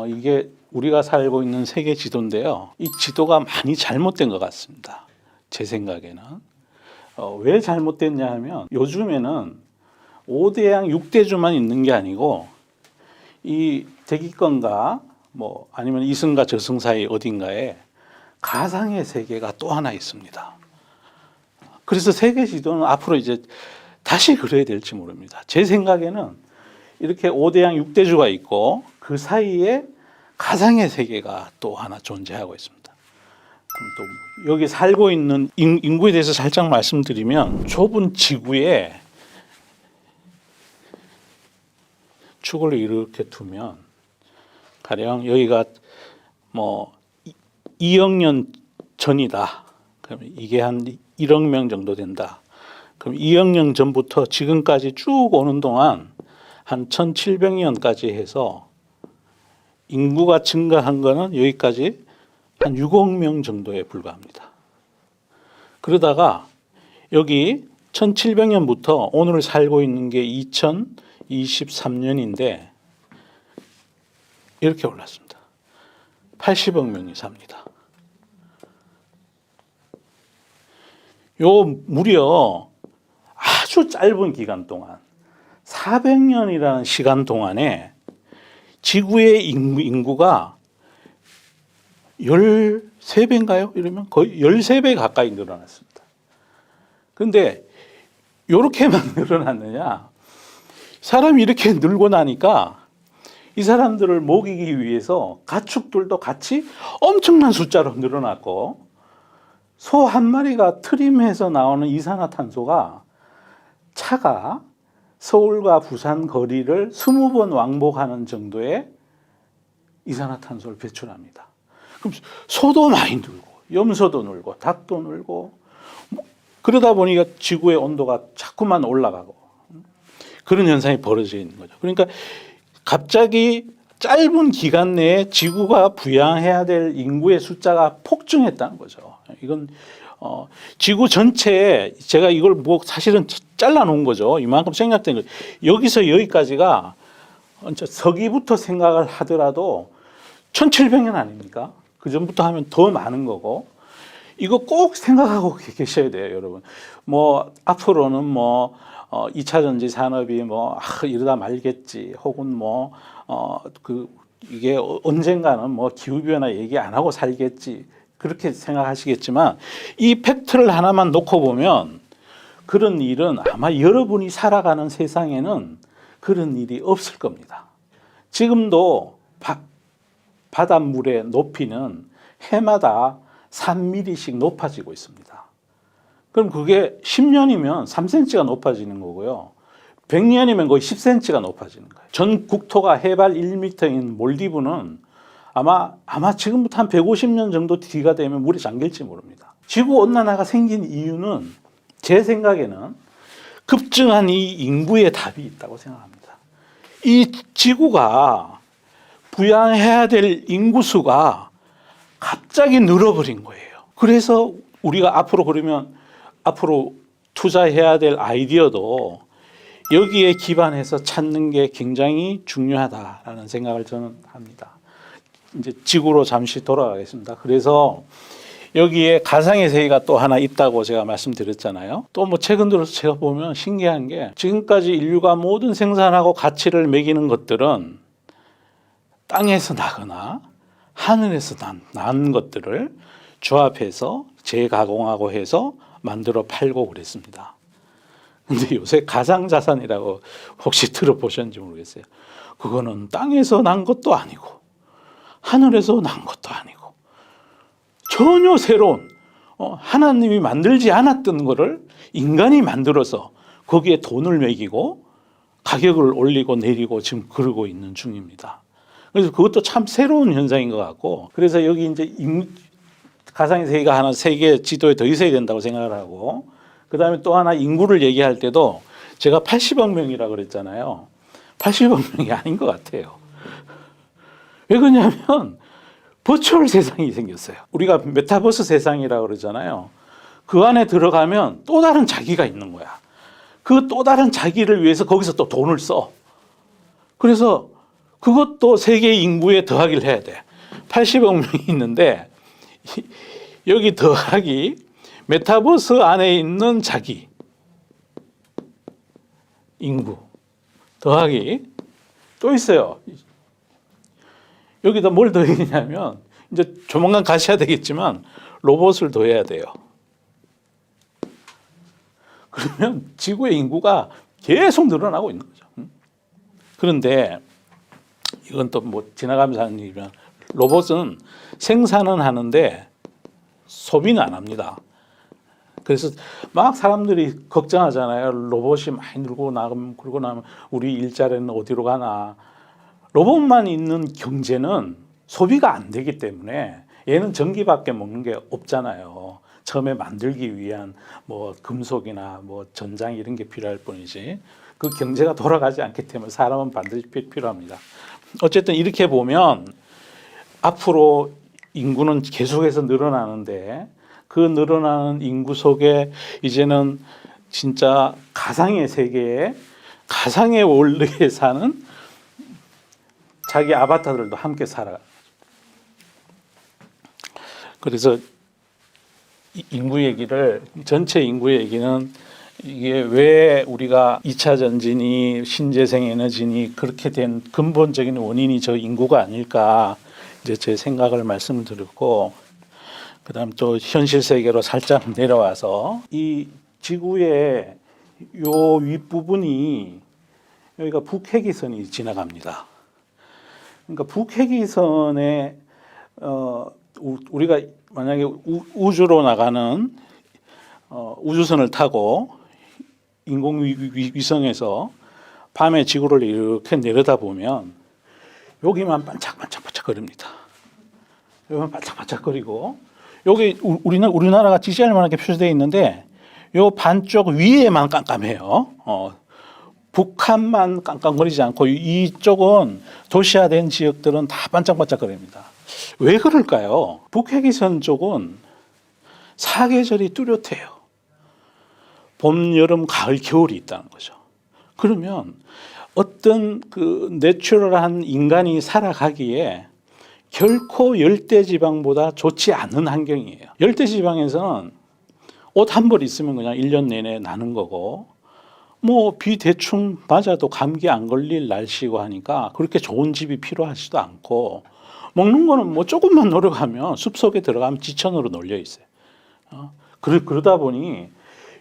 이게 우리가 살고 있는 세계 지도인데요. 이 지도가 많이 잘못된 것 같습니다. 제 생각에는. 왜 잘못됐냐 하면 요즘에는 5대양 6대주만 있는 게 아니고 이 대기권과 뭐 아니면 이승과 저승 사이 어딘가에 가상의 세계가 또 하나 있습니다. 그래서 세계 지도는 앞으로 이제 다시 그래야 될지 모릅니다. 제 생각에는 이렇게 5대양 6대주가 있고 그 사이에 가상의 세계가 또 하나 존재하고 있습니다. 그럼 또 여기 살고 있는 인구에 대해서 살짝 말씀드리면 좁은 지구에 축을 이렇게 두면 가령 여기가 뭐 2억 년 전이다. 그러면 이게 한 1억 명 정도 된다. 그럼 2억 년 전부터 지금까지 쭉 오는 동안 한 1700년까지 해서 인구가 증가한 거는 여기까지 한 6억 명 정도에 불과합니다. 그러다가 여기 1700년부터 오늘 살고 있는 게 2023년인데 이렇게 올랐습니다. 80억 명이 삽니다. 요 무려 아주 짧은 기간 동안 400년이라는 시간 동안에 지구의 인구가 13배인가요? 이러면 거의 13배 가까이 늘어났습니다. 그런데 이렇게만 늘어났느냐? 사람이 이렇게 늘고 나니까 이 사람들을 먹이기 위해서 가축들도 같이 엄청난 숫자로 늘어났고 소 한 마리가 트림해서 나오는 이산화탄소가 차가 서울과 부산 거리를 20번 왕복하는 정도의 이산화탄소를 배출합니다. 그럼 소도 많이 늘고 염소도 늘고 닭도 늘고 그러다 보니까 지구의 온도가 자꾸만 올라가고 그런 현상이 벌어져 있는 거죠. 그러니까 갑자기 짧은 기간 내에 지구가 부양해야 될 인구의 숫자가 폭증했다는 거죠. 이건 지구 전체에 제가 이걸 뭐 사실은 잘라 놓은 거죠. 이만큼 생략된 거죠. 여기서 여기까지가 서기부터 생각을 하더라도 1700년 아닙니까? 그 전부터 하면 더 많은 거고 이거 꼭 생각하고 계셔야 돼요, 여러분. 뭐 앞으로는 뭐 2차 전지 산업이 뭐 이러다 말겠지, 혹은 뭐 이게 언젠가는 뭐 기후 변화 얘기 안 하고 살겠지 그렇게 생각하시겠지만 이 팩트를 하나만 놓고 보면 그런 일은 아마 여러분이 살아가는 세상에는 그런 일이 없을 겁니다. 지금도 바닷물의 높이는 해마다 3mm씩 높아지고 있습니다. 그럼 그게 10년이면 3cm가 높아지는 거고요. 100년이면 거의 10cm가 높아지는 거예요. 전 국토가 해발 1m인 몰디브는 아마 지금부터 한 150년 정도 뒤가 되면 물에 잠길지 모릅니다. 지구온난화가 생긴 이유는 제 생각에는 급증한 이 인구의 답이 있다고 생각합니다. 이 지구가 부양해야 될 인구수가 갑자기 늘어버린 거예요. 그래서 우리가 앞으로 투자해야 될 아이디어도 여기에 기반해서 찾는 게 굉장히 중요하다라는 생각을 저는 합니다. 이제 지구로 잠시 돌아가겠습니다. 그래서 여기에 가상의 세계가 또 하나 있다고 제가 말씀드렸잖아요. 또 뭐 최근 들어서 제가 보면 신기한 게 지금까지 인류가 모든 생산하고 가치를 매기는 것들은 땅에서 나거나 하늘에서 난 것들을 조합해서 재가공하고 해서 만들어 팔고 그랬습니다. 근데 요새 가상자산이라고 혹시 들어보셨는지 모르겠어요. 그거는 땅에서 난 것도 아니고 하늘에서 난 것도 아니고 전혀 새로운 하나님이 만들지 않았던 거를 인간이 만들어서 거기에 돈을 매기고 가격을 올리고 내리고 지금 그러고 있는 중입니다. 그래서 그것도 참 새로운 현상인 것 같고 그래서 여기 이제 가상의 세계가 하나 세계 지도에 더 있어야 된다고 생각을 하고 그 다음에 또 하나 인구를 얘기할 때도 제가 80억 명이라고 그랬잖아요. 80억 명이 아닌 것 같아요. 왜 그러냐면 버추얼 세상이 생겼어요. 우리가 메타버스 세상이라고 그러잖아요. 그 안에 들어가면 또 다른 자기가 있는 거야. 그 또 다른 자기를 위해서 거기서 또 돈을 써. 그래서 그것도 세계 인구에 더하기를 해야 돼. 80억 명이 있는데 여기 더하기 메타버스 안에 있는 자기 인구 더하기 또 있어요. 여기다 뭘 더해야냐면 이제 조만간 가셔야 되겠지만 로봇을 더해야 돼요. 그러면 지구의 인구가 계속 늘어나고 있는 거죠. 그런데 이건 또 뭐 지나가면서 하는 얘기지만 로봇은 생산은 하는데 소비는 안 합니다. 그래서 막 사람들이 걱정하잖아요. 로봇이 많이 늘고 나면 그러고 나면 우리 일자리는 어디로 가나. 로봇만 있는 경제는 소비가 안 되기 때문에 얘는 전기밖에 먹는 게 없잖아요. 처음에 만들기 위한 뭐 금속이나 뭐 전장 이런 게 필요할 뿐이지 그 경제가 돌아가지 않기 때문에 사람은 반드시 필요합니다. 어쨌든 이렇게 보면 앞으로 인구는 계속해서 늘어나는데 그 늘어나는 인구 속에 이제는 진짜 가상의 세계에 가상의 원리에 사는 자기 아바타들도 함께 살아. 그래서 인구 얘기를 전체 인구 얘기는 이게 왜 우리가 2차 전지니 신재생 에너지니 그렇게 된 근본적인 원인이 저 인구가 아닐까 이제 제 생각을 말씀드렸고 그다음 또 현실 세계로 살짝 내려와서 이 지구의 요 윗부분이 여기가 북해기선이 지나갑니다. 그러니까 북해기선에 우리가 만약에 우주로 나가는 우주선을 타고 인공위성에서 밤에 지구를 이렇게 내려다보면 여기만 반짝반짝반짝거립니다. 여기만 반짝반짝거리고 여기 우리나라가 지지할 만하게 표시되어 있는데 요 반쪽 위에만 깜깜해요. 북한만 깜깜거리지 않고 이쪽은 도시화된 지역들은 다 반짝반짝거립니다. 왜 그럴까요? 북해기선 쪽은 사계절이 뚜렷해요. 봄, 여름, 가을, 겨울이 있다는 거죠. 그러면 어떤 그 내추럴한 인간이 살아가기에 결코 열대지방보다 좋지 않은 환경이에요. 열대지방에서는 옷 한 벌 있으면 그냥 1년 내내 나는 거고 뭐 비 대충 맞아도 감기 안 걸릴 날씨고 하니까 그렇게 좋은 집이 필요하지도 않고 먹는 거는 뭐 조금만 노력하면 숲속에 들어가면 지천으로 널려 있어요. 그러다 보니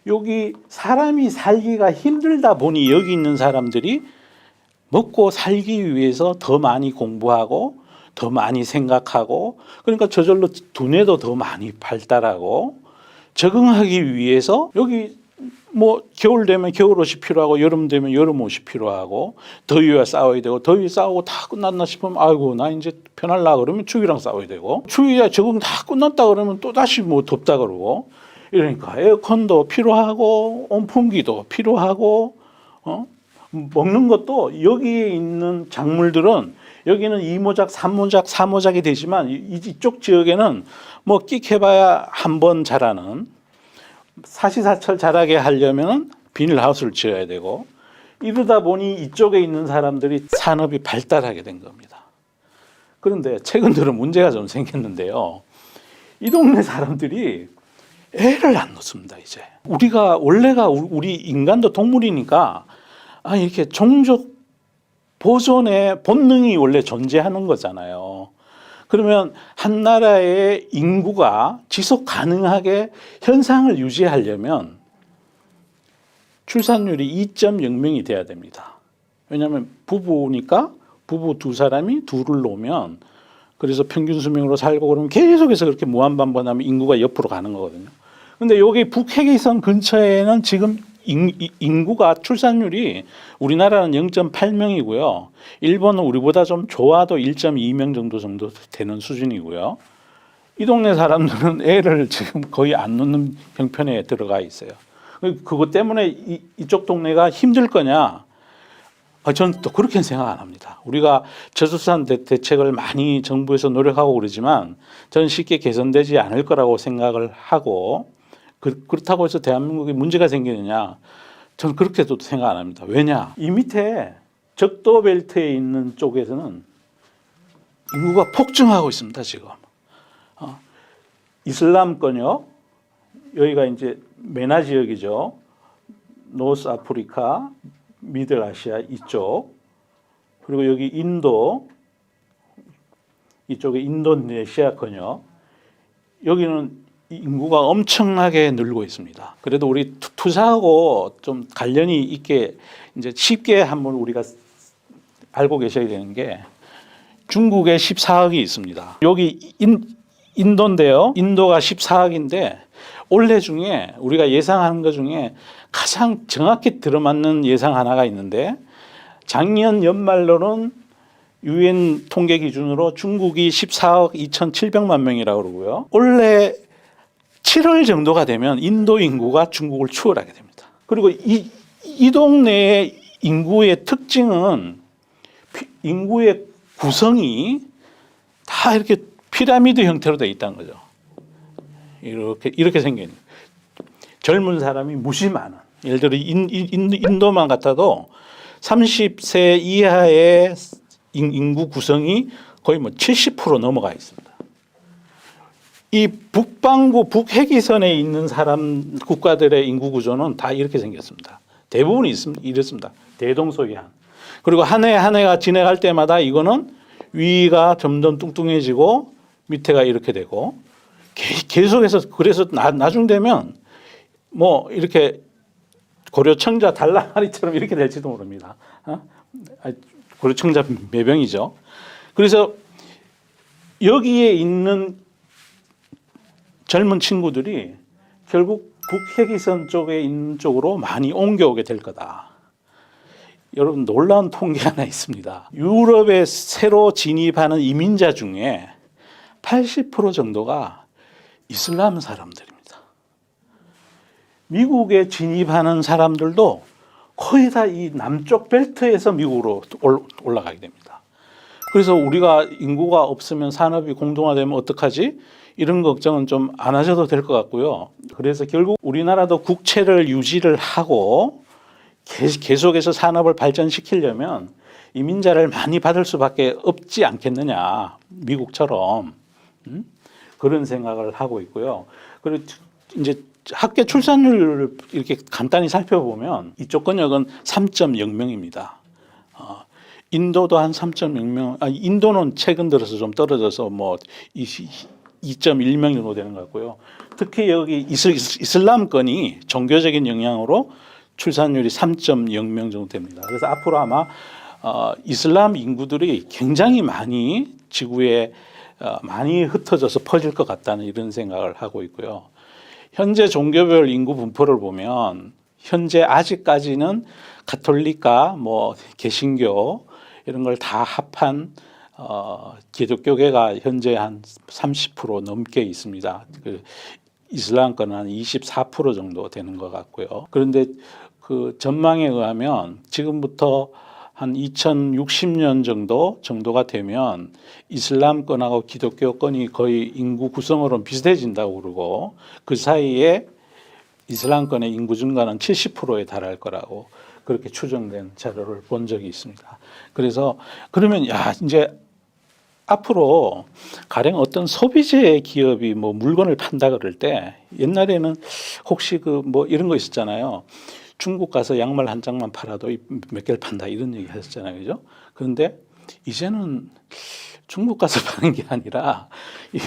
여기 사람이 살기가 힘들다 보니 여기 있는 사람들이 먹고 살기 위해서 더 많이 공부하고 더 많이 생각하고 그러니까 저절로 두뇌도 더 많이 발달하고 적응하기 위해서 여기 뭐 겨울 되면 겨울옷이 필요하고 여름 되면 여름옷이 필요하고 더위와 싸워야 되고 더위 싸우고 다 끝났나 싶으면 아이고 나 이제 편할라 그러면 추위랑 싸워야 되고 추위야 적응 다 끝났다 그러면 또 다시 뭐 덥다 그러고 이러니까 에어컨도 필요하고 온풍기도 필요하고 먹는 것도 여기에 있는 작물들은 여기는 2모작, 3모작, 4모작이 되지만 이쪽 지역에는 뭐 끽해봐야 한 번 자라는 사시사철 자라게 하려면 비닐하우스를 지어야 되고 이러다 보니 이쪽에 있는 사람들이 산업이 발달하게 된 겁니다. 그런데 최근 들어 문제가 좀 생겼는데요. 이 동네 사람들이 애를 안 놓습니다. 이제 우리가 원래가 우리 인간도 동물이니까 이렇게 종족 보존의 본능이 원래 존재하는 거잖아요. 그러면 한 나라의 인구가 지속 가능하게 현상을 유지하려면 출산율이 2.0명이 돼야 됩니다. 왜냐하면 부부니까 부부 두 사람이 둘을 놓으면 그래서 평균 수명으로 살고 그러면 계속해서 그렇게 무한반복하면 인구가 옆으로 가는 거거든요. 근데 여기 북해기선 근처에는 지금 인구가 출산율이 우리나라는 0.8명이고요. 일본은 우리보다 좀 좋아도 1.2명 정도 되는 수준이고요. 이 동네 사람들은 애를 지금 거의 안 놓는 형편에 들어가 있어요. 그것 때문에 이쪽 동네가 힘들 거냐? 저는 또 그렇게는 생각 안 합니다. 우리가 저출산 대책을 많이 정부에서 노력하고 그러지만 저는 쉽게 개선되지 않을 거라고 생각을 하고 그렇다고 해서 대한민국에 문제가 생기느냐? 저는 그렇게도 생각 안 합니다. 왜냐? 이 밑에 적도 벨트에 있는 쪽에서는 인구가 폭증하고 있습니다. 지금 이슬람권요. 여기가 이제 메나 지역이죠. 노스 아프리카, 미들 아시아 이쪽, 그리고 여기 인도, 이쪽에 인도네시아권요. 여기는 인구가 엄청나게 늘고 있습니다. 그래도 우리 투사하고 좀 관련이 있게 이제 쉽게 한번 우리가 알고 계셔야 되는 게 중국에 14억이 있습니다. 여기 인도인데요. 인도가 14억인데 올해 중에 우리가 예상하는 것 중에 가장 정확히 들어맞는 예상 하나가 있는데 작년 연말로는 UN 통계 기준으로 중국이 14억 2,700만 명이라고 그러고요. 올해 7월 정도가 되면 인도 인구가 중국을 추월하게 됩니다. 그리고 이 동네의 인구의 특징은 인구의 구성이 다 이렇게 피라미드 형태로 되어 있다는 거죠. 이렇게 생긴 젊은 사람이 무지 많은. 예를 들어 인도만 같아도 30세 이하의 인구 구성이 거의 뭐 70% 넘어가 있습니다. 이 북반구 북해기선에 있는 사람 국가들의 인구 구조는 다 이렇게 생겼습니다. 대부분이 이렇습니다. 대동소이한. 그리고 한 해 한 해가 지나갈 때마다 이거는 위가 점점 뚱뚱해지고 밑에가 이렇게 되고 계속해서 그래서 나중 되면 뭐 이렇게 고려청자 달랑아리처럼 이렇게 될지도 모릅니다. 고려청자 매병이죠. 그래서 여기에 있는 젊은 친구들이 결국 북해기선 쪽에 있는 쪽으로 많이 옮겨오게 될 거다. 여러분 놀라운 통계 하나 있습니다. 유럽에 새로 진입하는 이민자 중에 80% 정도가 이슬람 사람들입니다. 미국에 진입하는 사람들도 거의 다 이 남쪽 벨트에서 미국으로 올라가게 됩니다. 그래서 우리가 인구가 없으면 산업이 공동화되면 어떡하지? 이런 걱정은 좀 안 하셔도 될 것 같고요. 그래서 결국 우리나라도 국채를 유지를 하고 계속해서 산업을 발전시키려면 이민자를 많이 받을 수밖에 없지 않겠느냐. 미국처럼. 그런 생각을 하고 있고요. 그리고 이제 학교 출산율을 이렇게 간단히 살펴보면 이쪽 권역은 3.0명입니다. 인도도 한 3.0명, 인도는 최근 들어서 좀 떨어져서 뭐 2.1명 정도 되는 것 같고요. 특히 여기 이슬람권이 종교적인 영향으로 출산율이 3.0명 정도 됩니다. 그래서 앞으로 아마 이슬람 인구들이 굉장히 많이 지구에 많이 흩어져서 퍼질 것 같다는 이런 생각을 하고 있고요. 현재 종교별 인구 분포를 보면 현재 아직까지는 가톨릭과 뭐 개신교 이런 걸 다 합한 기독교계가 현재 한 30% 넘게 있습니다. 그 이슬람권은 한 24% 정도 되는 것 같고요. 그런데 그 전망에 의하면 지금부터 한 2060년 정도가 되면 이슬람권하고 기독교권이 거의 인구 구성으로는 비슷해진다고 그러고 그 사이에 이슬람권의 인구 증가는 70%에 달할 거라고 그렇게 추정된 자료를 본 적이 있습니다. 그래서 그러면 이제 앞으로 가령 어떤 소비재 기업이 뭐 물건을 판다 그럴 때 옛날에는 혹시 그 뭐 이런 거 있었잖아요. 중국 가서 양말 한 장만 팔아도 몇 개를 판다 이런 얘기 하셨잖아요. 그죠? 그런데 이제는 중국 가서 파는 게 아니라 이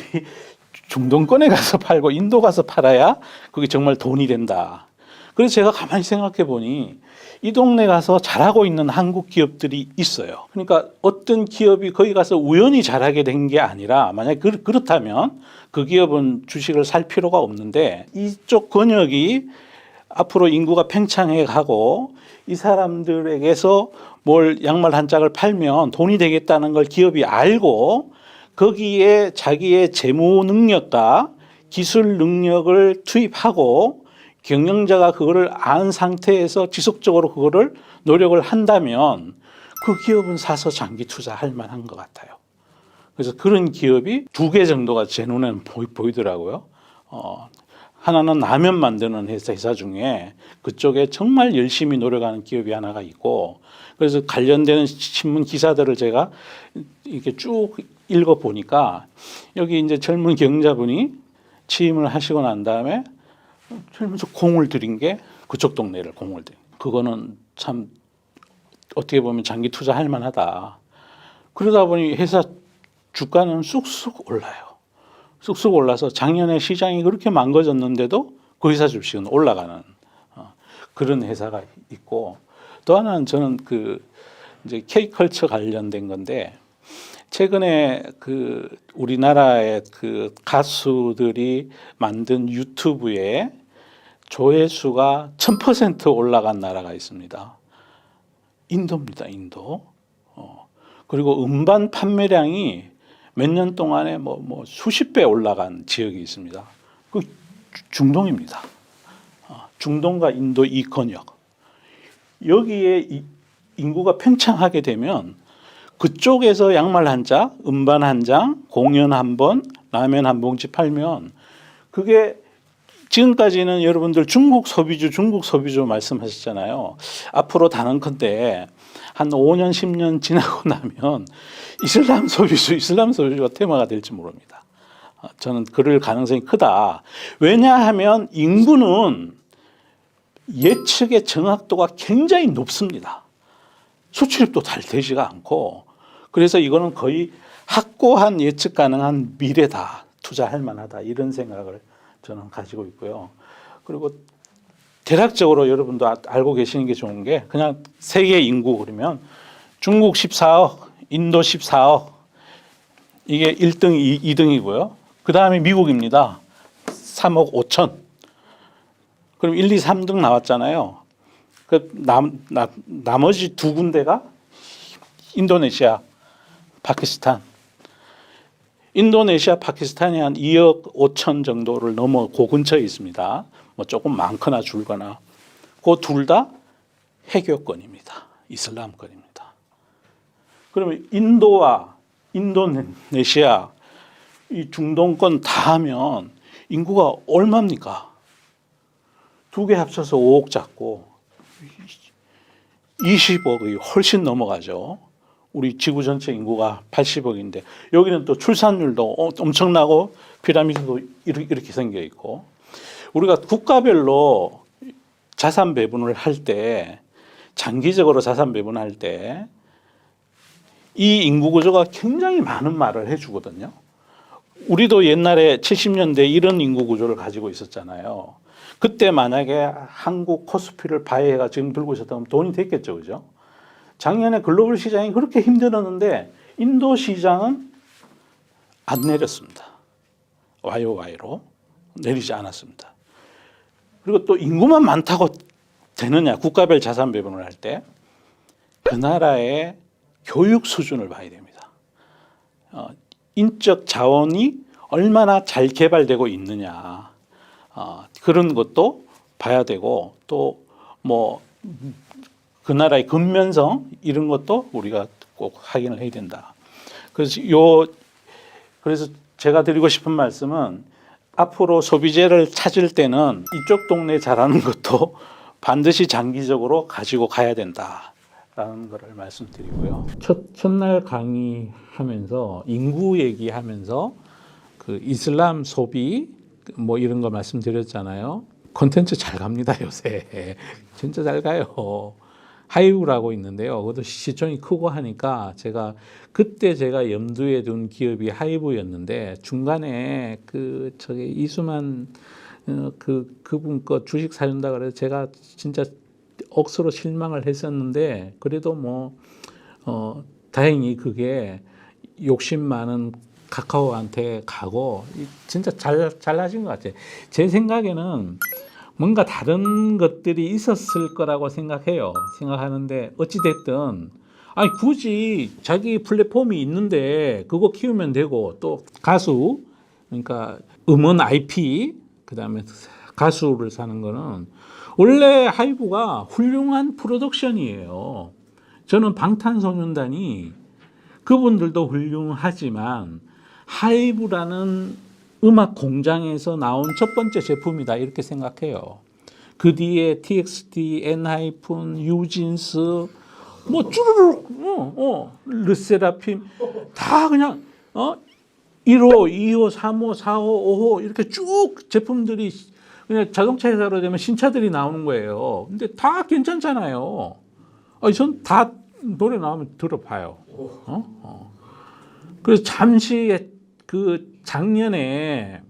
중동권에 가서 팔고 인도 가서 팔아야 그게 정말 돈이 된다. 그래서 제가 가만히 생각해 보니 이 동네 가서 잘하고 있는 한국 기업들이 있어요. 그러니까 어떤 기업이 거기 가서 우연히 잘하게 된 게 아니라 만약에 그렇다면 그 기업은 주식을 살 필요가 없는데 이쪽 권역이 앞으로 인구가 팽창해 가고 이 사람들에게서 뭘 양말 한 짝을 팔면 돈이 되겠다는 걸 기업이 알고 거기에 자기의 재무 능력과 기술 능력을 투입하고 경영자가 그거를 안 상태에서 지속적으로 그거를 노력을 한다면 그 기업은 사서 장기 투자할 만한 것 같아요. 그래서 그런 기업이 2개 정도가 제 눈에는 보이더라고요. 하나는 라면 만드는 회사 중에 그쪽에 정말 열심히 노력하는 기업이 하나가 있고, 그래서 관련되는 신문 기사들을 제가 이렇게 쭉 읽어 보니까 여기 이제 젊은 경자분이 취임을 하시고 난 다음에 그러면서 공을 들인 게 그쪽 동네를 공을 들인. 그거는 참 어떻게 보면 장기 투자할 만하다. 그러다 보니 회사 주가는 쑥쑥 올라요. 쑥쑥 올라서 작년에 시장이 그렇게 망가졌는데도 그 회사 주식은 올라가는 그런 회사가 있고, 또 하나는 저는 그 이제 K컬처 관련된 건데, 최근에 그 우리나라의 그 가수들이 만든 유튜브에 조회수가 1000% 올라간 나라가 있습니다. 인도입니다, 인도. 그리고 음반 판매량이 몇 년 동안에 뭐 수십 배 올라간 지역이 있습니다. 그 중동입니다. 중동과 인도 이 권역. 여기에 인구가 팽창하게 되면 그쪽에서 양말 한 짝, 음반 한 장, 공연 한 번, 라면 한 봉지 팔면, 그게 지금까지는 여러분들 중국 소비주 말씀하셨잖아요. 앞으로 단언컨대 한 5년, 10년 지나고 나면 이슬람 소비주가 테마가 될지 모릅니다. 저는 그럴 가능성이 크다. 왜냐하면 인구는 예측의 정확도가 굉장히 높습니다. 수출입도 잘 되지가 않고, 그래서 이거는 거의 확고한 예측 가능한 미래다. 투자할 만하다. 이런 생각을 저는 가지고 있고요. 그리고 대략적으로 여러분도 알고 계시는 게 좋은 게, 그냥 세계 인구 그러면 중국 14억, 인도 14억, 이게 1등, 2등이고요. 그 다음에 미국입니다. 3억 5천. 그럼 1, 2, 3등 나왔잖아요. 그 나머지 두 군데가 인도네시아, 파키스탄. 인도네시아, 파키스탄이 한 2억 5천 정도를 넘어 그 근처에 있습니다. 뭐 조금 많거나 줄거나. 그 둘 다 해교권입니다. 이슬람권입니다. 그러면 인도와 인도네시아, 이 중동권 다 하면 인구가 얼마입니까? 두 개 합쳐서 5억 잡고 20억이 훨씬 넘어가죠. 우리 지구 전체 인구가 80억인데 여기는 또 출산율도 엄청나고 피라미드도 이렇게 생겨 있고, 우리가 국가별로 자산 배분을 할 때, 장기적으로 자산 배분할 때 이 인구 구조가 굉장히 많은 말을 해주거든요. 우리도 옛날에 70년대 이런 인구 구조를 가지고 있었잖아요. 그때 만약에 한국 코스피를 바이해가 지금 들고 있었다면 돈이 됐겠죠, 그죠? 작년에 글로벌 시장이 그렇게 힘들었는데 인도 시장은 안 내렸습니다. YOY로 내리지 않았습니다. 그리고 또 인구만 많다고 되느냐, 국가별 자산 배분을 할 때 그 나라의 교육 수준을 봐야 됩니다. 인적 자원이 얼마나 잘 개발되고 있느냐, 그런 것도 봐야 되고, 또 뭐 그 나라의 근면성 이런 것도 우리가 꼭 확인을 해야 된다. 그래서 제가 드리고 싶은 말씀은, 앞으로 소비재를 찾을 때는 이쪽 동네 잘하는 것도 반드시 장기적으로 가지고 가야 된다라는 것을 말씀드리고요. 첫날 강의하면서 인구 얘기하면서 그 이슬람 소비 뭐 이런 거 말씀드렸잖아요. 콘텐츠 잘 갑니다 요새. 진짜 잘 가요. 하이브라고 있는데요. 그것도 시총이 크고 하니까 그때 제가 염두에 둔 기업이 하이브였는데, 중간에 이수만 그분 거 주식 사준다 그래서 제가 진짜 억수로 실망을 했었는데, 그래도 다행히 그게 욕심 많은 카카오한테 가고 진짜 잘하신 것 같아요. 제 생각에는 뭔가 다른 것들이 있었을 거라고 생각하는데 어찌됐든 굳이 자기 플랫폼이 있는데 그거 키우면 되고, 또 가수, 그러니까 음원 IP, 그다음에 가수를 사는 거는 원래 하이브가 훌륭한 프로덕션이에요. 저는 방탄소년단이 그분들도 훌륭하지만 하이브라는 음악 공장에서 나온 첫 번째 제품이다 이렇게 생각해요. 그 뒤에 TXT, 엔하이픈, 유진스 뭐 쭈루룩 르세라핌 다 그냥 1호, 2호, 3호, 4호, 5호 이렇게 쭉 제품들이 그냥 자동차 회사로 되면 신차들이 나오는 거예요. 근데 다 괜찮잖아요. 전 다 노래 나오면 들어봐요. 그래서 잠시 그 재작년에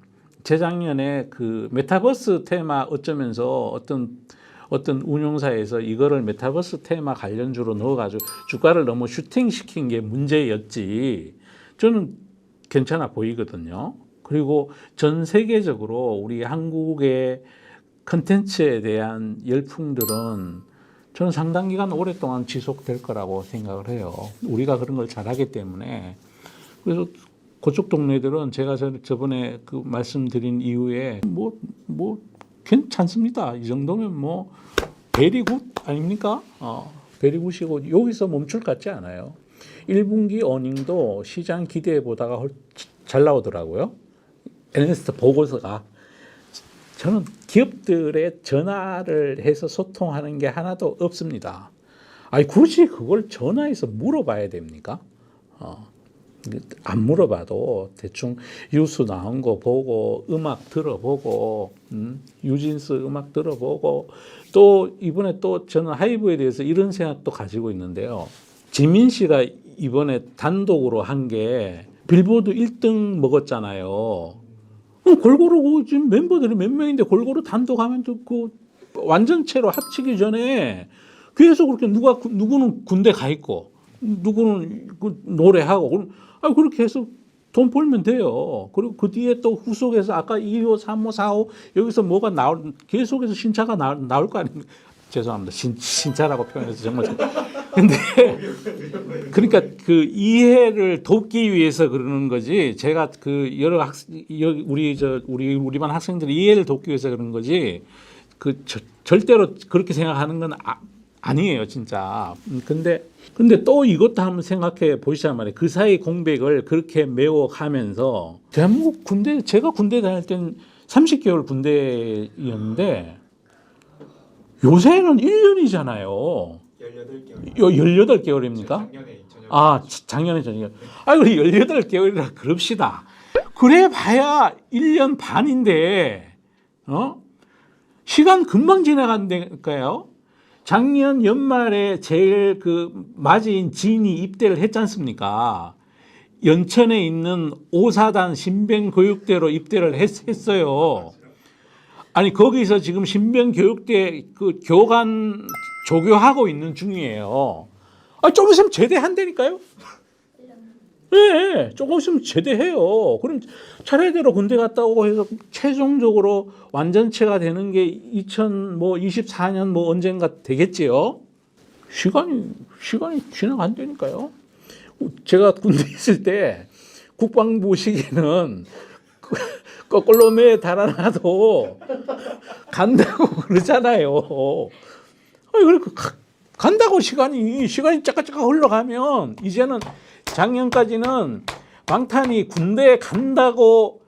그 메타버스 테마 어쩌면서 어떤 운용사에서 이거를 메타버스 테마 관련주로 넣어가지고 주가를 너무 슈팅시킨 게 문제였지. 저는 괜찮아 보이거든요. 그리고 전 세계적으로 우리 한국의 컨텐츠에 대한 열풍들은 저는 상당 기간 오랫동안 지속될 거라고 생각을 해요. 우리가 그런 걸 잘하기 때문에. 그래서 그쪽 동네들은 제가 저번에 그 말씀드린 이후에 뭐 괜찮습니다. 이 정도면 뭐 베리굿 아닙니까? 베리굿이고 여기서 멈출 것 같지 않아요. 1분기 어닝도 시장 기대에 보다가 잘 나오더라고요. 애널리스트 보고서가. 저는 기업들의 전화를 해서 소통하는 게 하나도 없습니다. 아니 굳이 그걸 전화해서 물어봐야 됩니까? 안 물어봐도 대충 뉴스 나온 거 보고 음악 들어보고 유진스 음악 들어보고 또 이번에 또 저는 하이브에 대해서 이런 생각도 가지고 있는데요. 지민 씨가 이번에 단독으로 한 게 빌보드 1등 먹었잖아요. 골고루 지금 멤버들이 몇 명인데 골고루 단독하면 그 완전체로 합치기 전에 계속 그렇게 누구는 군대 가 있고 누구는 노래하고 그렇게 해서 돈 벌면 돼요. 그리고 그 뒤에 또 후속에서 아까 2호, 3호, 4호 여기서 뭐가 계속해서 신차가 나올 거 아닙니까? 죄송합니다. 신차라고 표현해서 정말. 근데 그러니까 그 이해를 돕기 위해서 그러는 거지. 제가 그 여러 우리 반 학생들이 이해를 돕기 위해서 그러는 거지. 절대로 그렇게 생각하는 건 아니에요, 진짜. 근데 또 이것도 한번 생각해 보시란 말이에요. 그 사이 공백을 그렇게 메워가면서 대한민국 제가 군대 다닐 땐 30개월 군대였는데 요새는 1년이잖아요. 18개월입니까? 작년에 저녁에. 우리 18개월이라 그럽시다. 그래 봐야 1년 반인데, 시간 금방 지나간다니까요. 작년 연말에 제일 맞이인 진이 입대를 했지 않습니까? 연천에 있는 5사단 신병교육대로 입대를 했어요. 아니 거기서 지금 신병교육대 그 교관 조교하고 있는 중이에요. 좀 있으면 제대한다니까요. 네, 조금 있으면 제대해요. 그럼 차례대로 군대 갔다 오고 해서 최종적으로 완전체가 되는 게 2024년 뭐 언젠가 되겠지요. 시간이 지나간다니까요. 제가 군대 있을 때 국방부 시기는 거꾸로 매 달아놔도 간다고 그러잖아요. 간다고 시간이 짜까짜까 흘러가면 이제는 작년까지는 방탄이 군대에 간다고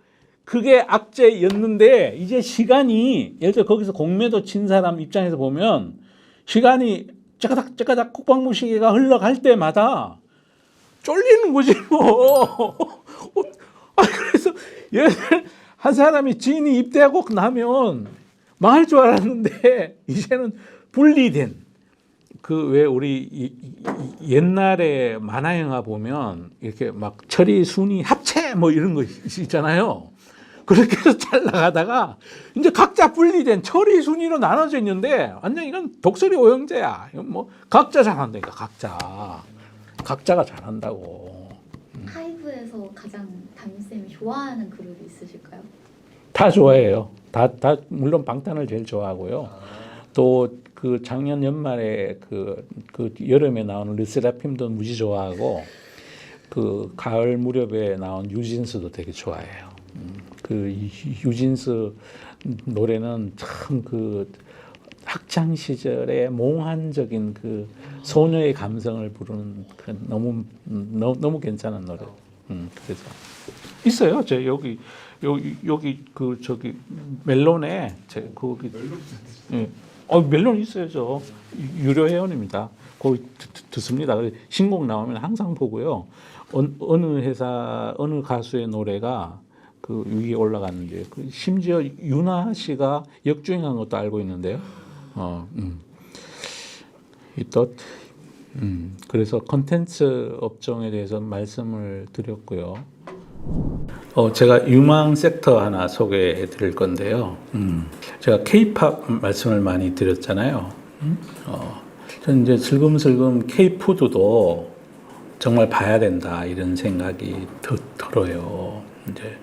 그게 악재였는데 이제 시간이 예를 들어 거기서 공매도 친 사람 입장에서 보면 시간이 짜까닥 국방부 시기가 흘러갈 때마다 쫄리는 거지 뭐. 그래서 한 사람이 지인이 입대하고 나면 망할 줄 알았는데 이제는 분리된 왜 우리 옛날에 만화 영화 보면 이렇게 막 처리 순위 합체 뭐 이런 거 있잖아요. 그렇게 해서 잘 나가다가 이제 각자 분리된 처리 순위로 나눠져 있는데 완전 이건 독수리 오형제야. 뭐 각자 잘한다니까 각자가 잘한다고. 하이브에서 가장 담임쌤이 좋아하는 그룹이 있으실까요? 다 좋아해요. 다 물론 방탄을 제일 좋아하고요. 또 그 작년 연말에 그 여름에 나오는 르세라핌도 무지 좋아하고 그 가을 무렵에 나온 유진스도 되게 좋아해요. 그 유진스 노래는 참 그 학창 시절의 몽환적인 그 소녀의 감성을 부르는 너무 괜찮은 노래. 그래서 있어요. 제 여기 그 저기 멜론에 제 거기 예. 멜론 있어요. 저 유료 회원입니다. 거기 듣습니다. 신곡 나오면 항상 보고요. 어느 회사 어느 가수의 노래가 그 위에 올라갔는데 심지어 윤아 씨가 역주행한 것도 알고 있는데요. 그래서 컨텐츠 업종에 대해서 말씀을 드렸고요. 제가 유망 섹터 하나 소개해 드릴 건데요. 제가 K-팝 말씀을 많이 드렸잖아요. 저는 이제 슬금슬금 K-푸드도 정말 봐야 된다 이런 생각이 들어요. 이제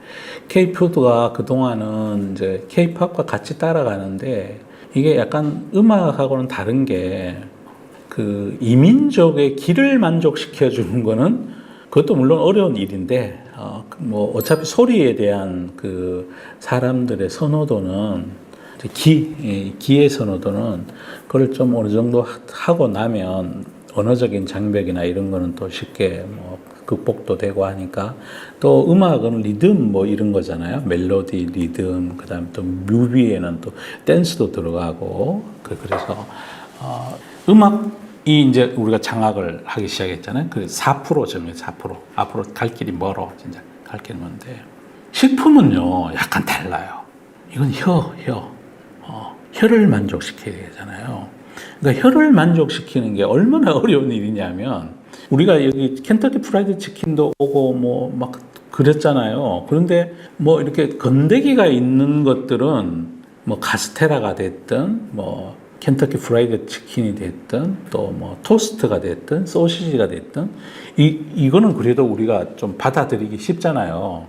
K-푸드가 그동안은 이제 K-팝과 같이 따라가는데 이게 약간 음악하고는 다른 게 그 이민족의 귀를 만족시켜 주는 거는 그것도 물론 어려운 일인데 뭐 어차피 소리에 대한 그 사람들의 선호도는 귀의 선호도는 그걸 좀 어느 정도 하고 나면 언어적인 장벽이나 이런 거는 또 쉽게 뭐 극복도 되고 하니까 또 음악은 리듬 뭐 이런 거잖아요. 멜로디, 리듬, 그다음에 또 뮤비에는 또 댄스도 들어가고 그래서 음악이 이제 우리가 장악을 하기 시작했잖아요. 그래서 4% 정해 4%. 앞으로 갈 길이 멀어. 진짜 갈 길이 먼데. 식품은요, 약간 달라요. 이건 혀를 만족시켜야 되잖아요. 그러니까 혀를 만족시키는 게 얼마나 어려운 일이냐면 우리가 여기 켄터키 프라이드 치킨도 오고 뭐 막 그랬잖아요. 그런데 뭐 이렇게 건더기가 있는 것들은 뭐 카스테라가 됐든 뭐 켄터키 프라이드 치킨이 됐든 또 뭐 토스트가 됐든 소시지가 됐든 이거는 그래도 우리가 좀 받아들이기 쉽잖아요.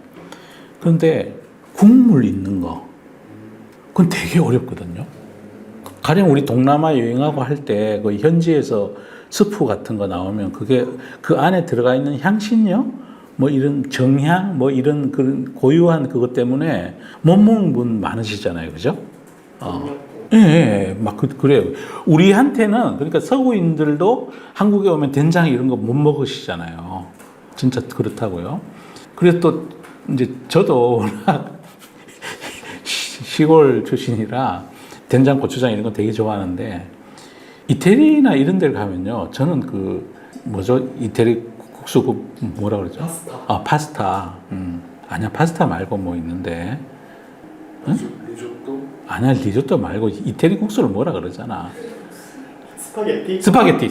그런데 국물 있는 거 그건 되게 어렵거든요. 가령 우리 동남아 여행하고 할 때 그 현지에서 스프 같은 거 나오면 그게 그 안에 들어가 있는 향신료 뭐 이런 정향 뭐 이런 그런 고유한 그것 때문에 못 먹는 분 많으시잖아요. 그죠? 예, 막 그래요. 우리한테는 그러니까 서구인들도 한국에 오면 된장 이런 거 못 먹으시잖아요. 진짜 그렇다고요. 그래서 또 이제 저도 워낙 시골 출신이라 된장, 고추장 이런 거 되게 좋아하는데 이태리나 이런 데를 가면요. 저는 그 뭐죠? 이태리 국수 그 뭐라 그러죠? 파스타. 파스타. 아니야, 파스타 말고 뭐 있는데. 응? 리조또? 아니야, 리조또 말고 이태리 국수를 뭐라 그러잖아. 스파게티.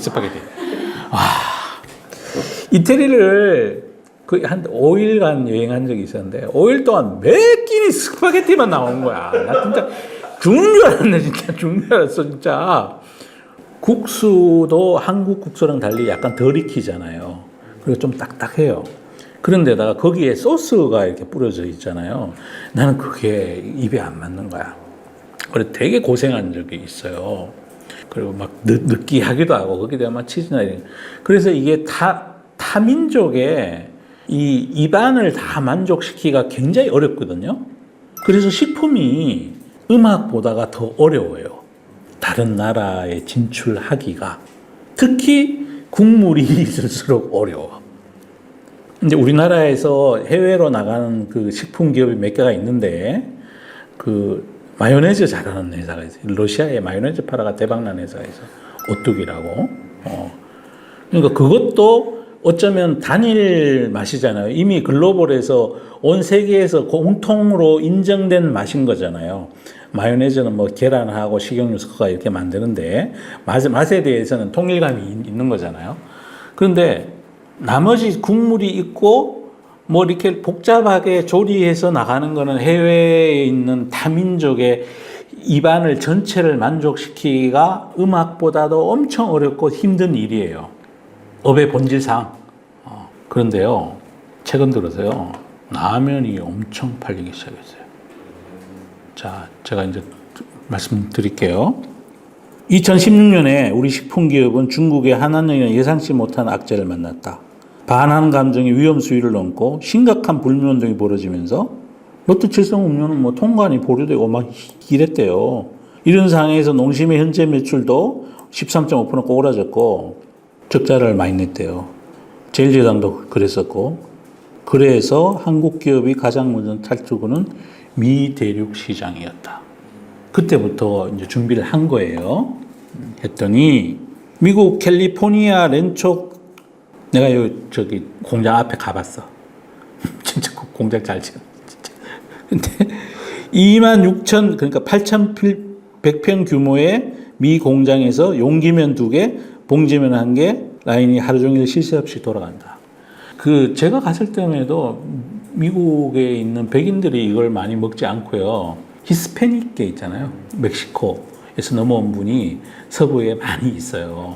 와. 이태리를 거의 한 5일간 여행한 적이 있었는데 5일 동안 매 끼니 스파게티만 나오는 거야. 나 진짜 죽는 줄 알았네. 진짜 죽는 줄 알았어. 진짜. 국수도 한국 국수랑 달리 약간 덜 익히잖아요. 그리고 좀 딱딱해요. 그런데다가 거기에 소스가 이렇게 뿌려져 있잖아요. 나는 그게 입에 안 맞는 거야. 그래서 되게 고생한 적이 있어요. 그리고 막 느끼하기도 하고 거기다가 막 치즈나 이런. 그래서 이게 타민족의 이 입안을 다 만족시키기가 굉장히 어렵거든요. 그래서 식품이 음악보다가 더 어려워요. 다른 나라에 진출하기가. 특히 국물이 있을수록 어려워. 이제 우리나라에서 해외로 나가는 그 식품 기업이 몇 개가 있는데 그 마요네즈 잘하는 회사가 있어요. 러시아에 마요네즈 팔아가 대박난 회사가 있어. 오뚜기라고. 그러니까 그것도 어쩌면 단일 맛이잖아요. 이미 글로벌에서 온 세계에서 공통으로 인정된 맛인 거잖아요. 마요네즈는 뭐 계란하고 식용유 섞어가 이렇게 만드는데 맛에 대해서는 통일감이 있는 거잖아요. 그런데 나머지 국물이 있고 뭐 이렇게 복잡하게 조리해서 나가는 거는 해외에 있는 타민족의 입안을 전체를 만족시키기가 음악보다도 엄청 어렵고 힘든 일이에요. 업의 본질상. 그런데요, 최근 들어서요, 라면이 엄청 팔리기 시작했어요. 자, 제가 이제 말씀드릴게요. 2016년에 우리 식품기업은 중국의 한한령이나 예상치 못한 악재를 만났다. 반한 감정이 위험 수위를 넘고 심각한 불매운동이 벌어지면서 롯데 칠성 음료는 뭐 통관이 보류되고 막 이랬대요. 이런 상황에서 농심의 현재 매출도 13.5% 꼬그라졌고 적자를 많이 냈대요. 제일제당도 그랬었고. 그래서 한국 기업이 가장 먼저 탈출구는 미 대륙 시장이었다. 그때부터 이제 준비를 한 거예요. 했더니 미국 캘리포니아 렌초 내가 저기 공장 앞에 가봤어. 진짜 공장 잘 지었어. 진짜. 근데 26,000 그러니까 8,100평 규모의 미 공장에서 용기면 2개, 봉지면 1개 라인이 하루 종일 쉴 새 없이 돌아간다. 그 제가 갔을 때에도 미국에 있는 백인들이 이걸 많이 먹지 않고요. 히스패닉계 있잖아요. 멕시코에서 넘어온 분이 서부에 많이 있어요.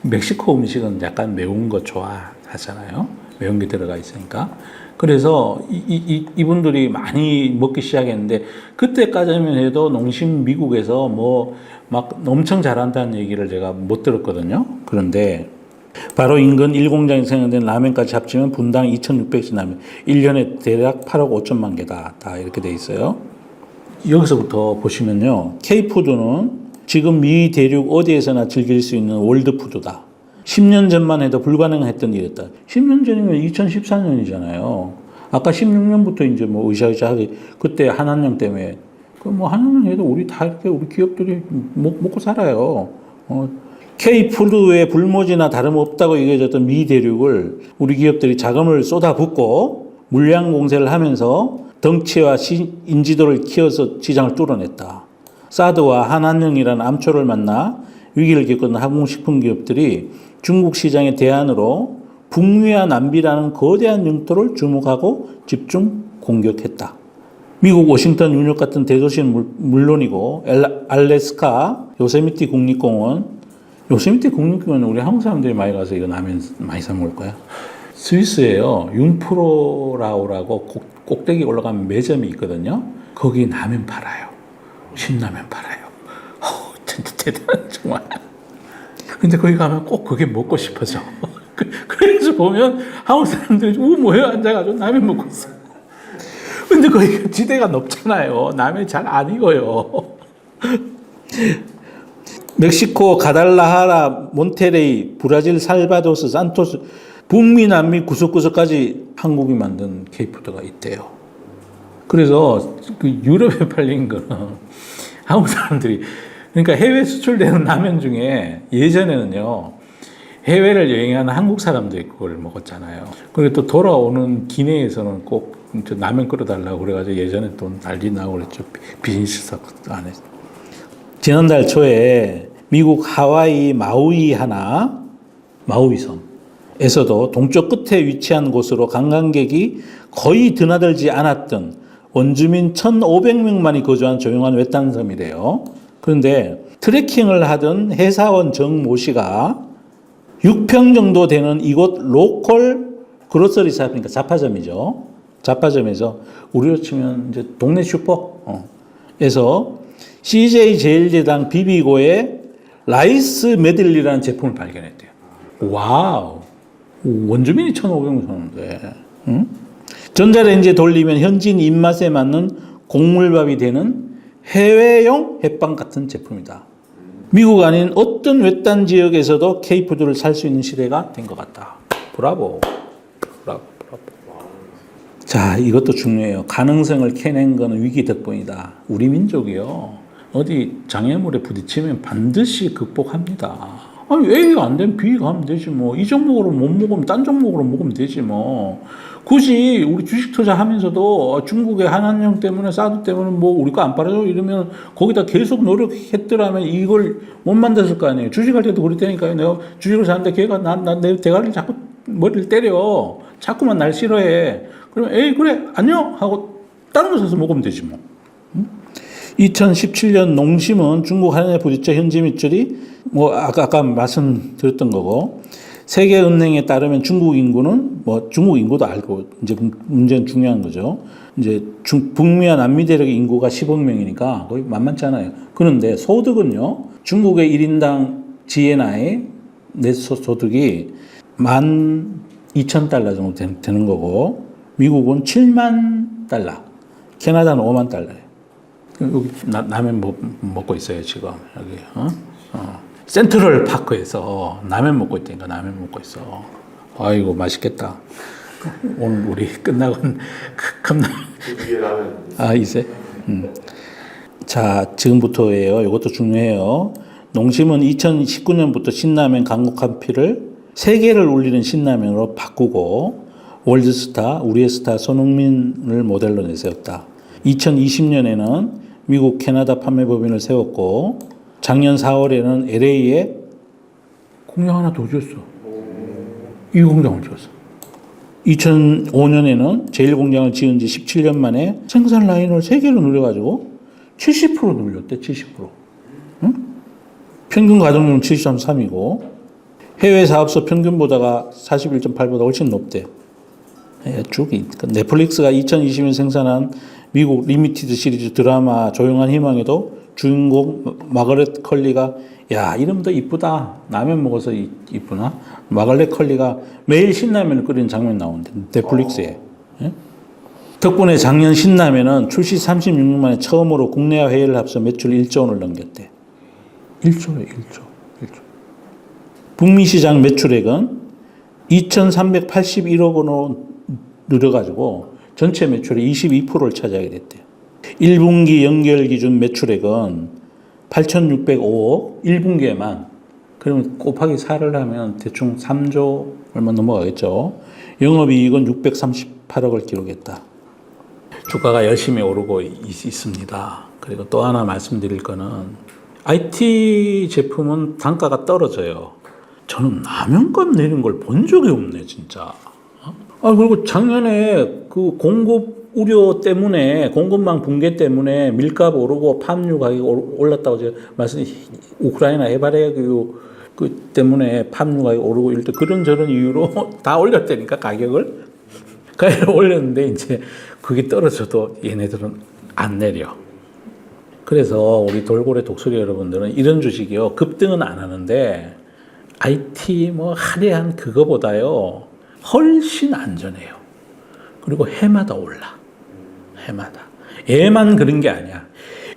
멕시코 음식은 약간 매운 거 좋아하잖아요. 매운 게 들어가 있으니까. 그래서 이분들이 많이 먹기 시작했는데 그때까지만 해도 농심 미국에서 뭐 막 엄청 잘한다는 얘기를 제가 못 들었거든요. 그런데 바로 인근 1공장에서 생산된 라면까지 합치면 분당 2,600씩 라면 1년에 대략 8억 5천만 개다. 다 이렇게 돼 있어요. 여기서부터 보시면요. K푸드는 지금 미 대륙 어디에서나 즐길 수 있는 월드푸드다. 10년 전만 해도 불가능했던 일이었다. 10년 전이면 2014년이잖아요. 아까 16년부터 이제 뭐 의샤의샤하게 그때 한한령 때문에 그 뭐 한한령 해도 우리 다 이렇게 우리 기업들이 먹고 살아요. K푸드의 불모지나 다름없다고 얘기해졌던 미 대륙을 우리 기업들이 자금을 쏟아붓고 물량 공세를 하면서 덩치와 인지도를 키워서 시장을 뚫어냈다. 사드와 한한령이라는 암초를 만나 위기를 겪은 항공식품 기업들이 중국 시장의 대안으로 북미와 남비라는 거대한 영토를 주목하고 집중 공격했다. 미국 워싱턴, 뉴욕 같은 대도시는 물론이고 알래스카, 요세미티 국립공원, 요세미티 국립공원은 우리 한국 사람들이 많이 가서 이거 라면 많이 사 먹을 거야. 스위스에요. 융프로라우라고 꼭대기 올라가면 매점이 있거든요. 거기 라면 팔아요. 신라면 팔아요. 진짜 대단한 정말. 근데 거기 가면 꼭 그게 먹고 싶어져. 그래서 보면 한국 사람들이 모여 앉아가지고 라면 먹고 있어. 근데 거기가 지대가 높잖아요. 라면 잘 안 익어요. 멕시코, 가달라하라, 몬테레이, 브라질, 살바도스, 산토스, 북미, 남미 구석구석까지 한국이 만든 K푸드가 있대요. 그래서 그 유럽에 팔린 거는 한국 사람들이 그러니까 해외 수출되는 라면 중에 예전에는요. 해외를 여행하는 한국 사람들이 그걸 먹었잖아요. 그리고 또 돌아오는 기내에서는 꼭 라면 끓여달라고 그래가지고 예전에 또 난리 나고 그랬죠. 비즈니스 사건 안에. 지난달 초에 미국 하와이 마우이 섬에서도 동쪽 끝에 위치한 곳으로 관광객이 거의 드나들지 않았던 원주민 1,500명만이 거주한 조용한 외딴 섬이래요. 그런데 트레킹을 하던 회사원 정모 씨가 6평 정도 되는 이곳 로컬 그로서리 샵, 그러니까 잡화점이죠. 잡화점에서 우리로 치면 이제 동네 슈퍼에서 CJ 제일제당 비비고의 라이스 메들리라는 제품을 발견했대요. 와우. 원주민이 1,500명 사는데. 응? 전자레인지에 돌리면 현지인 입맛에 맞는 곡물밥이 되는 해외용 햇빵 같은 제품이다. 미국 아닌 어떤 외딴 지역에서도 K푸드를 살 수 있는 시대가 된 것 같다. 브라보. 브라보. 자, 이것도 중요해요. 가능성을 캐낸 것은 위기 덕분이다. 우리 민족이요. 어디 장애물에 부딪히면 반드시 극복합니다. 아니, A가 안 되면 B가 하면 되지 뭐. 이 종목으로 못 먹으면 딴 종목으로 먹으면 되지 뭐. 굳이 우리 주식 투자하면서도 중국의 한한령 때문에 사드 때문에 뭐 우리 거 안 팔아줘 이러면 거기다 계속 노력했더라면 이걸 못 만들었을 거 아니에요. 주식할 때도 그랬다니까요. 내가 주식을 사는데 걔가 내 대가리를 자꾸 머리를 때려. 자꾸만 날 싫어해. 그러면 에이 그래 안녕 하고 다른 거 사서 먹으면 되지 뭐. 2017년 농심은 중국 한한에 부딪혀 현지 매출이 뭐 아까 말씀드렸던 거고 세계은행에 따르면 중국 인구는 뭐 중국 인구도 알고 이제 문제는 중요한 거죠. 이제 북미와 남미 대륙의 인구가 10억 명이니까 거의 만만치 않아요. 그런데 소득은요. 중국의 1인당 GNI 내 소득이 12,000달러 정도 되는 거고 미국은 7만 달러, 캐나다는 5만 달러예요. 여기 라면 먹고 있어요 지금 여기. 센트럴 파크에서 라면 먹고 있다니까 라면 먹고 있어. 아이고 맛있겠다. 오늘 우리 끝나고 컵라면. 그 위에 라면. 아, 이제? 자, 지금부터예요. 이것도 중요해요. 농심은 2019년부터 신라면 강국 한 피를 3개를 올리는 신라면으로 바꾸고 월드스타, 우리의 스타 손흥민을 모델로 내세웠다. 2020년에는 미국, 캐나다 판매 법인을 세웠고 작년 4월에는 LA에 공장 하나 더 지었어. 이 공장을 지었어. 2005년에는 제1공장을 지은 지 17년 만에 생산 라인을 3개로 늘려가지고 70% 늘렸대, 70%. 응? 평균 가동률은 73.3이고 해외 사업소 평균보다가 41.8보다 훨씬 높대. 쭉 넷플릭스가 2020년 생산한 미국 리미티드 시리즈 드라마 조용한 희망에도 주인공 마거렛 컬리가 야 이름도 이쁘다. 라면 먹어서 이쁘나? 마거렛 컬리가 매일 신라면을 끓이는 장면이 나오는데 넷플릭스에. 예? 덕분에 작년 신라면은 출시 36년 만에 처음으로 국내와 해외를 합쳐 매출 1조 원을 넘겼대. 1조예요, 1조. 북미 시장 매출액은 2,381억 원으로 늘어가지고 전체 매출의 22%를 차지하게 됐대요. 1분기 연결 기준 매출액은 8,605억, 1분기에만. 그러면 곱하기 4를 하면 대충 3조 얼마 넘어가겠죠. 영업이익은 638억을 기록했다. 주가가 열심히 오르고 있습니다. 그리고 또 하나 말씀드릴 거는 IT 제품은 단가가 떨어져요. 저는 라면값 내린 걸 본 적이 없네, 진짜. 그리고 작년에 그 공급 우려 때문에, 공급망 붕괴 때문에 밀값 오르고 팜유 가격이 올랐다고 제가 우크라이나 해바라기 그 때문에 팜유 가격이 오르고 이럴 때 그런저런 이유로 다 올렸다니까, 가격을 올렸는데 이제 그게 떨어져도 얘네들은 안 내려. 그래서 우리 돌고래 독수리 여러분들은 이런 주식이요, 급등은 안 하는데 IT 뭐 화려한 그거보다요 훨씬 안전해요. 그리고 해마다 올라. 해마다. 얘만 그런 게 아니야.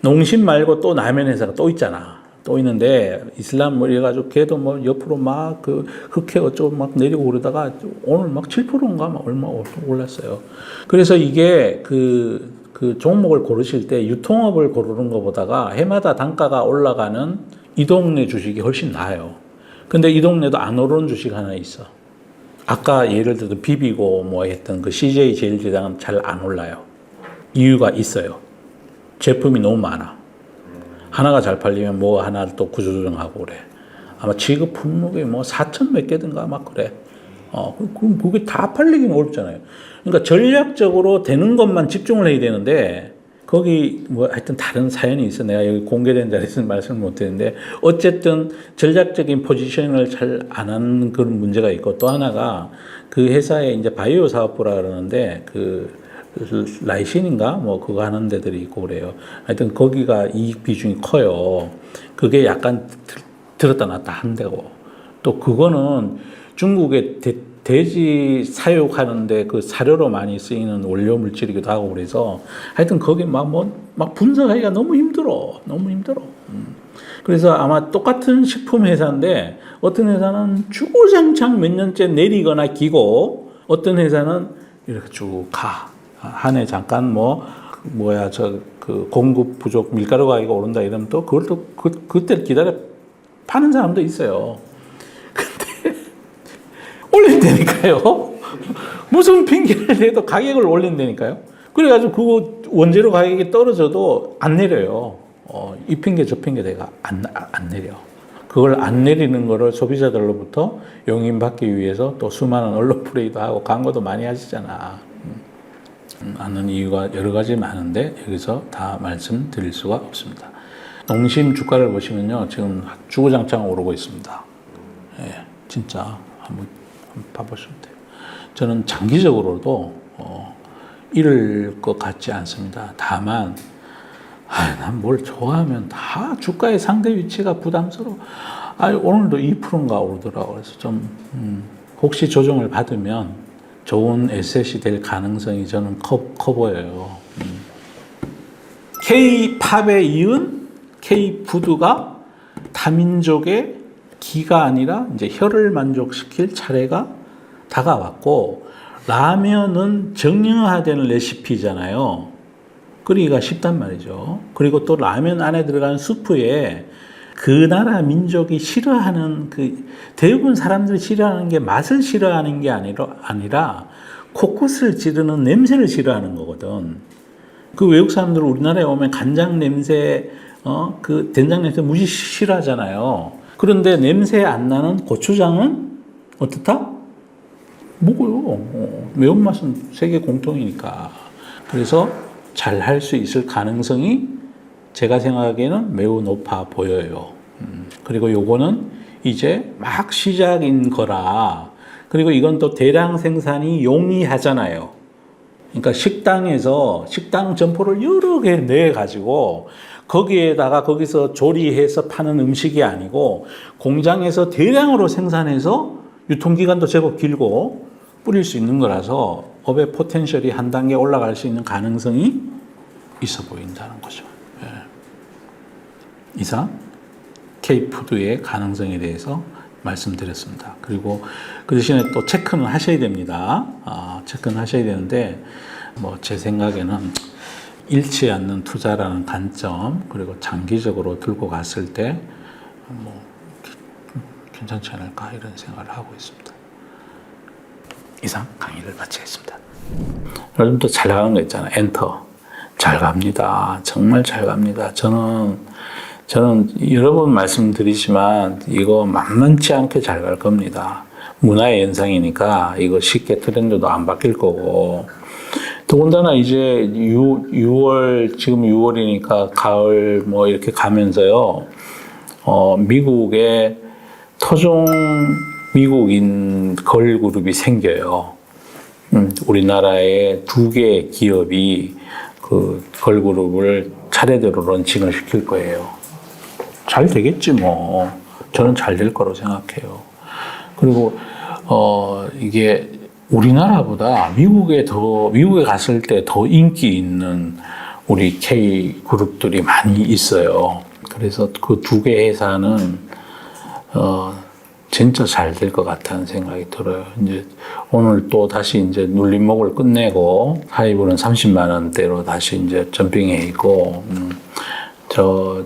농심 말고 또 라면 회사가 또 있잖아. 또 있는데 이슬람 뭐 이래가지고 걔도 뭐 옆으로 막 그 흑해 어쩌고 막 내리고 그러다가 오늘 막 7%인가 막 얼마 올랐어요. 그래서 이게 그 종목을 고르실 때 유통업을 고르는 것보다가 해마다 단가가 올라가는 이 동네 주식이 훨씬 나아요. 근데 이 동네도 안 오르는 주식 하나 있어. 아까 예를 들어 비비고 뭐 했던 그 CJ 제일제당은 잘 안 올라요. 이유가 있어요. 제품이 너무 많아. 하나가 잘 팔리면 뭐 하나 또 구조조정하고 그래. 아마 지급 품목이 뭐 4천 몇 개든가 막 그래. 그럼 그게 다 팔리긴 어렵잖아요. 그러니까 전략적으로 되는 것만 집중을 해야 되는데 거기 뭐 하여튼 다른 사연이 있어. 내가 여기 공개된 자리에서 말씀을 못 드리는데 어쨌든 전략적인 포지셔닝을 잘 안 하는 그런 문제가 있고 또 하나가 그 회사에 이제 바이오 사업부라 그러는데 그 라이신인가 뭐 그거 하는 데들이 있고 그래요. 하여튼 거기가 이익 비중이 커요. 그게 약간 들었다 놨다 한다고. 또 그거는 중국의 돼지 사육하는데 그 사료로 많이 쓰이는 원료 물질이기도 하고 그래서 하여튼 거기 막 분석하기가 너무 힘들어. 너무 힘들어. 그래서 아마 똑같은 식품 회사인데 어떤 회사는 주구장창 몇 년째 내리거나 기고 어떤 회사는 이렇게 쭉 가. 한 해 잠깐 그 공급 부족 밀가루 가격이 오른다 이러면 또 그걸 또 그때 기다려 파는 사람도 있어요. 근데 올린다니까요. 무슨 핑계를 대도 가격을 올린다니까요. 그래가지고 그거 원재료 가격이 떨어져도 안 내려요. 이 핑계 저 핑계 대가 안 내려. 그걸 안 내리는 거를 소비자들로부터 용인받기 위해서 또 수많은 언론 플레이도 하고 광고도 많이 하시잖아. 하는 이유가 여러 가지 많은데 여기서 다 말씀드릴 수가 없습니다. 농심 주가를 보시면요, 지금 주구장창 오르고 있습니다. 예, 진짜 한번 봐보시면 돼요. 저는 장기적으로도 잃을 것 같지 않습니다. 다만 난 뭘 좋아하면 다 주가의 상대 위치가 부담스러워. 오늘도 2%인가 오르더라고. 그래서 좀 혹시 조정을 받으면 좋은 에셋이 될 가능성이 저는 커 보여요. K-팝에 이은 K-푸드가 다민족의 기가 아니라 이제 혀를 만족시킬 차례가 다가왔고 라면은 정형화된 레시피잖아요. 끓이기가 쉽단 말이죠. 그리고 또 라면 안에 들어가는 수프에 그 나라 민족이 싫어하는 대부분 사람들이 싫어하는 게 맛을 싫어하는 게 아니라 코끝을 찌르는 냄새를 싫어하는 거거든. 그 외국 사람들 우리나라에 오면 간장 냄새, 그 된장 냄새 무지 싫어하잖아요. 그런데 냄새 안 나는 고추장은 어떻다? 먹어요. 매운맛은 세계 공통이니까. 그래서 잘 할 수 있을 가능성이 제가 생각하기에는 매우 높아 보여요. 그리고 요거는 이제 막 시작인 거라. 그리고 이건 또 대량 생산이 용이하잖아요. 그러니까 식당에서 식당 점포를 여러 개 내가지고 거기서 조리해서 파는 음식이 아니고 공장에서 대량으로 생산해서 유통기간도 제법 길고 뿌릴 수 있는 거라서 업의 포텐셜이 한 단계 올라갈 수 있는 가능성이 있어 보인다는 거죠. 예. 이상 K푸드의 가능성에 대해서 말씀드렸습니다. 그리고 그 대신에 또 체크는 하셔야 됩니다. 체크는 하셔야 되는데 제 생각에는 잃지 않는 투자라는 관점 그리고 장기적으로 들고 갔을 때 괜찮지 않을까 이런 생각을 하고 있습니다. 이상 강의를 마치겠습니다. 여러분도 잘 가는 거 있잖아요. 엔터. 잘 갑니다. 정말 잘 갑니다. 저는 여러 번 말씀드리지만 이거 만만치 않게 잘 갈 겁니다. 문화의 현상이니까 이거 쉽게 트렌드도 안 바뀔 거고 더군다나 이제 6월 지금 6월이니까 가을 이렇게 가면서요. 미국에 토종 미국인 걸그룹이 생겨요. 우리나라의 2개의 기업이 그 걸그룹을 차례대로 런칭을 시킬 거예요. 잘 되겠지 뭐. 저는 잘 될 거라고 생각해요. 그리고 이게 우리나라보다 미국에 갔을 때 더 인기 있는 우리 K 그룹들이 많이 있어요. 그래서 그 2개 회사는 진짜 잘 될 것 같다는 생각이 들어요. 이제 오늘 또 다시 이제 눌림목을 끝내고 하이브는 30만 원대로 다시 이제 점핑해 있고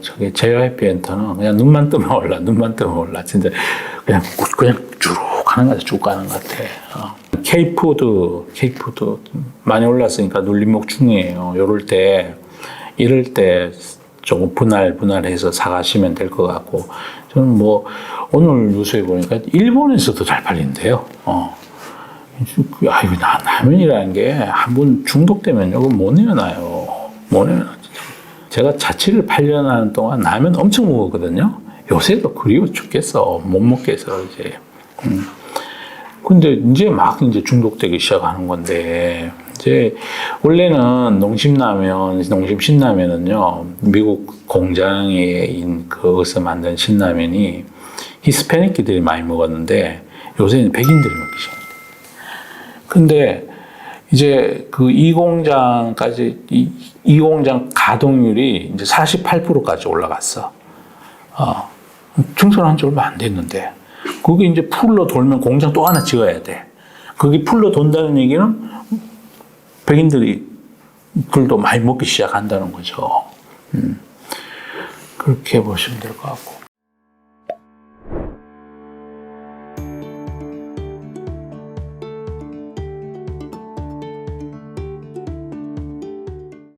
저기 JYP 엔터는 그냥 눈만 뜨면 올라. 진짜 그냥 쭉 가는 것 같아. K푸드 많이 올랐으니까 눌림목 중이에요. 이럴 때 조금 분할해서 사가시면 될 것 같고, 저는 오늘 뉴스에 보니까 일본에서도 잘 팔린대요. 이거 라면이라는 게 한 번 중독되면 이거 못 내려놔요. 제가 자취를 8년 하는 동안 라면 엄청 먹었거든요. 요새도 그리워 죽겠어. 못 먹겠어, 이제. 근데 이제 중독되기 시작하는 건데, 이제, 원래는 농심 신라면은요, 미국 공장에 거기서 만든 신라면이 히스패닉들이 많이 먹었는데, 요새는 백인들이 먹기 시작합니다. 근데, 이제 이 공장 가동률이 이제 48%까지 올라갔어. 증설한 지 얼마 안 됐는데. 그게 이제 풀로 돌면 공장 또 하나 지어야 돼. 그게 풀로 돈다는 얘기는 백인들도 많이 먹기 시작한다는 거죠. 그렇게 보시면 될 것 같고.